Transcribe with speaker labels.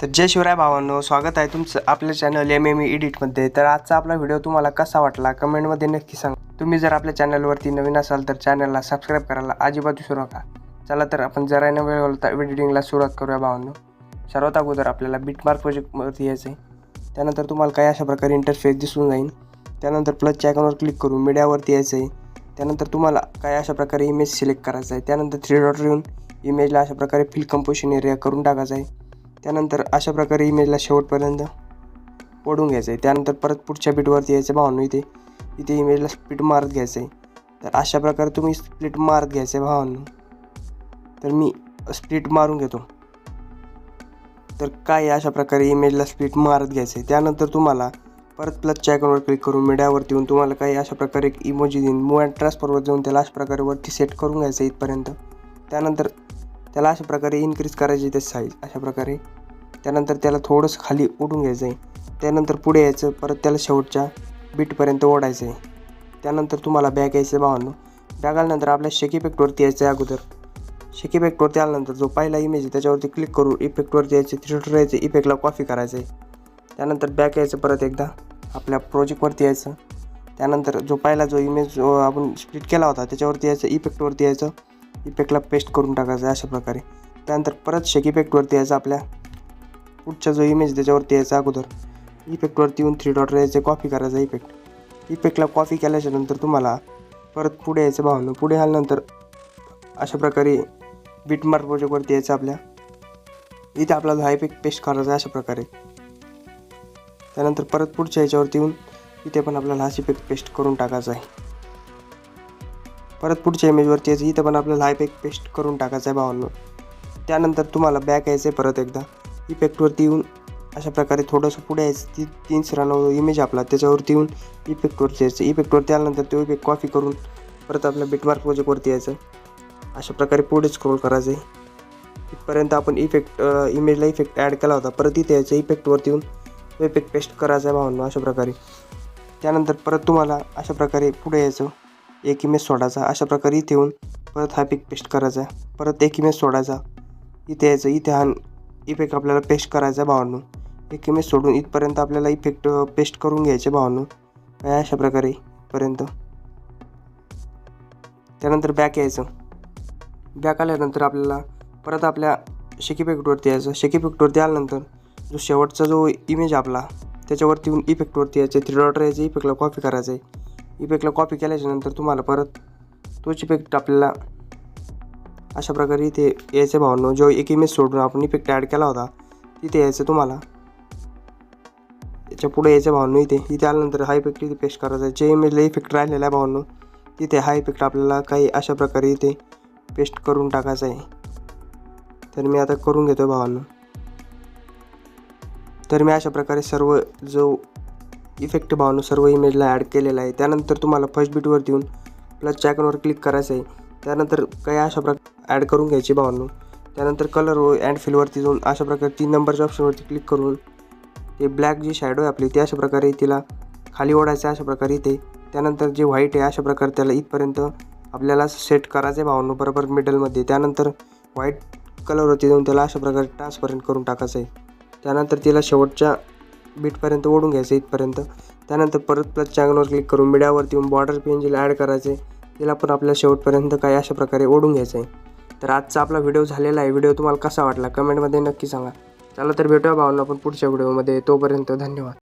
Speaker 1: तर जय शिवराय भावांनो, स्वागत आहे तुमचं आपल्या चॅनल एमएमई एडिटमध्ये। तर आजचा आपला व्हिडिओ तुम्हाला कसा वाटला कमेंटमध्ये नक्की सांगा। तुम्ही जर आपल्या चॅनलवरती नवीन असाल तर चॅनलला सबस्क्राईब करायला अजिबात विसरू नका। चला तर आपण जरा न वेळ घालवता एडिटिंगला सुरुवात करूया भावांनो। सर्वात अगोदर आपल्याला बिटमार्क प्रोजेक्टवरती यायचं आहे। त्यानंतर तुम्हाला काही अशा प्रकारे इंटरफेस दिसून जाईल। त्यानंतर प्लसच्या आयकॉनवर क्लिक करून मीडियावरती यायचं आहे। त्यानंतर तुम्हाला काही अशा प्रकारे इमेज सिलेक्ट करायचा आहे। त्यानंतर थ्री डॉट येऊन इमेजला अशा प्रकारे फिल कंपोजिशन एरिया करून टाकायचा आहे। त्यानंतर अशा प्रकारे इमेजला शेवटपर्यंत ओढून घ्यायचं आहे। त्यानंतर परत पुढच्या बीटवरती यायचं भावांनो, इथे इमेजला स्प्लिट मारत घ्यायचं आहे। तर अशा प्रकारे तुम्ही स्प्लिट मारत घ्यायचं आहे भावांनो। तर मी स्प्लिट मारून घेतो। तर काय अशा प्रकारे इमेजला स्प्लिट मारत घ्यायचं आहे। त्यानंतर तुम्हाला परत प्लसच्या आयकॉनवर क्लिक करून मीडियावरती येऊन तुम्हाला काही अशा प्रकारे एक इमोजी देऊन मूव अँड ट्रान्सफरवर जाऊन त्याला अशा प्रकारे वरती सेट करून घ्यायचं इथपर्यंत। त्यानंतर त्याला अशा प्रकारे इन्क्रीज करायची ते साईज अशा प्रकारे। त्यानंतर त्याला थोडंसं खाली ओढून घ्यायचं आहे। त्यानंतर पुढे यायचं, परत त्याला शेवटच्या बीटपर्यंत ओढायचं आहे। त्यानंतर तुम्हाला बॅक यायचं भावांनो। बॅक आल्यानंतर आपल्या शेक इफेक्टवरती यायचं आहे। अगोदर शेक इफेक्टवरती आल्यानंतर जो पहिला इमेज आहे त्याच्यावरती क्लिक करून इफेक्टवरती यायचं, थ्री यायचं, इफेक्टला कॉपी करायचं आहे। त्यानंतर बॅक यायचं, परत एकदा आपल्या प्रोजेक्टवरती यायचं। त्यानंतर जो पहिला जो इमेज आपण स्प्लिट केला होता त्याच्यावरती यायचं, इफेक्टवरती यायचं, इफेक्टला पेस्ट करून टाकायचं अशा प्रकारे। त्यानंतर परत शेक इफेक्टवरती यायचं, आपल्या पुढचा जो इमेज त्याच्यावरती यायचा। अगोदर इफेक्टवरती येऊन थ्री डॉट यायचं, कॉपी करायचा इफेक्टला कॉपी केल्याच्यानंतर तुम्हाला परत पुढे यायचं भावांनो। पुढे आल्यानंतर अशा प्रकारे बिटमार्क प्रोजेक्टवरती यायचं, आपल्या इथे आपल्याला हा इफेक्ट पेस्ट करायचा अशा प्रकारे। त्यानंतर परत पुढच्या याच्यावरती येऊन इथे पण आपल्याला हा इफेक्ट पेस्ट करून टाकायचा आहे। परत पुढच्या इमेजवरती यायचं, इथं पण आपल्याला हा इफेक्ट पेस्ट करून टाकायचा आहे भावांनो। त्यानंतर तुम्हाला बॅक यायचं आहे, परत एकदा इफेक्टवरती येऊन अशा प्रकारे थोडंसं पुढे यायचं, 3 इमेज आपला त्याच्यावरती येऊन इफेक्टवरती यायचं। इफेक्टवरती आल्यानंतर तो इफेक्ट कॉपी करून परत आपल्या बिटमार्क प्रोजेक्टवरती यायचं, अशा प्रकारे पुढे स्क्रोल करायचं आहे। इथपर्यंत आपण इमेजला इफेक्ट ॲड केला होता। परत इथे यायचं, इफेक्टवरती येऊन तो इफेक्ट पेस्ट करायचा आहे भावांनो अशा प्रकारे। त्यानंतर परत तुम्हाला अशा प्रकारे पुढे यायचं, एक इमेज सोडायचा अशा प्रकारे, इथे येऊन परत हा इफेक्ट पेस्ट करायचा, परत एक इमेज सोडायचा, इथे यायचं, इथे हा इफेक्ट आपल्याला पेस्ट करायचा भावांनो। एक इमेज सोडून इथपर्यंत आपल्याला इफेक्ट पेस्ट करून घ्यायचे भावांनो अशा प्रकारे इथपर्यंत। त्यानंतर बॅक यायचं, बॅक आल्यानंतर आपल्याला परत आपल्या शेक इफेक्टवरती यायचं। शेक इफेक्टवरती आल्यानंतर जो शेवटचा जो इमेज आपला त्याच्यावरती येऊन इफेक्टवरती यायचं, थ्री डॉट यायचं, इफेक्टला कॉपी करायचं आहे। इफेक्टला कॉपी केल्याच्यानंतर तुम्हाला परत तोच इफेक्ट आपल्याला अशा प्रकारे इथे यायचं भावांनो। जो एक इमेज सोडून आपण इफेक्ट ॲड केला होता तिथे यायचं, तुम्हाला याच्या पुढे यायचं भावांनो। इथे आल्यानंतर हा इफेक्ट इथे पेस्ट करायचा आहे। जे इमेजला इफेक्ट राहिलेला आहे भावांनो तिथे हा इफेक्ट आपल्याला काही अशा प्रकारे इथे पेस्ट करून टाकायचा आहे। तर मी आता करून घेतो भावांनो। तर मी अशा प्रकारे सर्व जो इफेक्ट भावांनो सर्व इमेजला ॲड केलेला आहे। त्यानंतर तुम्हाला फर्स्ट बीटवरती येऊन प्लसच्या आयकॉनवर क्लिक करायचं आहे। त्यानंतर काही अशा प्रकारे ॲड करून घ्यायची भावांनो। त्यानंतर कलर अँड फिलवरती जाऊन अशा प्रकारे 3 नंबरच्या ऑप्शनवरती क्लिक करून ते ब्लॅक जी शॅडो आहे आपली ती अशा प्रकारे तिला खाली ओढायचं अशा प्रकारे इथे। त्यानंतर जे व्हाईट आहे अशा प्रकारे त्याला इथपर्यंत आपल्याला सेट करायचं आहे भावांनो, बरोबर मिडलमध्ये। त्यानंतर व्हाईट कलरवरती जाऊन त्याला अशा प्रकारे ट्रान्सपरंट करून टाकायचं आहे। त्यानंतर तिला शेवटच्या बीटपर्यंत ओढून घ्यायचं इथपर्यंत। त्यानंतर परत प्लसच्या आयकॉनवर क्लिक करून मीडियावरती येऊन बॉर्डर पेंजिल ॲड करायचे, तिला पण आपल्याला शेवटपर्यंत काही अशा प्रकारे ओढून घ्यायचं आहे। तर आजचा आपला व्हिडिओ झालेला आहे। व्हिडिओ तुम्हाला कसा वाटला कमेंटमध्ये नक्की सांगा। चला तर भेटूया भावांनो आपण पुढच्या व्हिडिओमध्ये। तोपर्यंत धन्यवाद।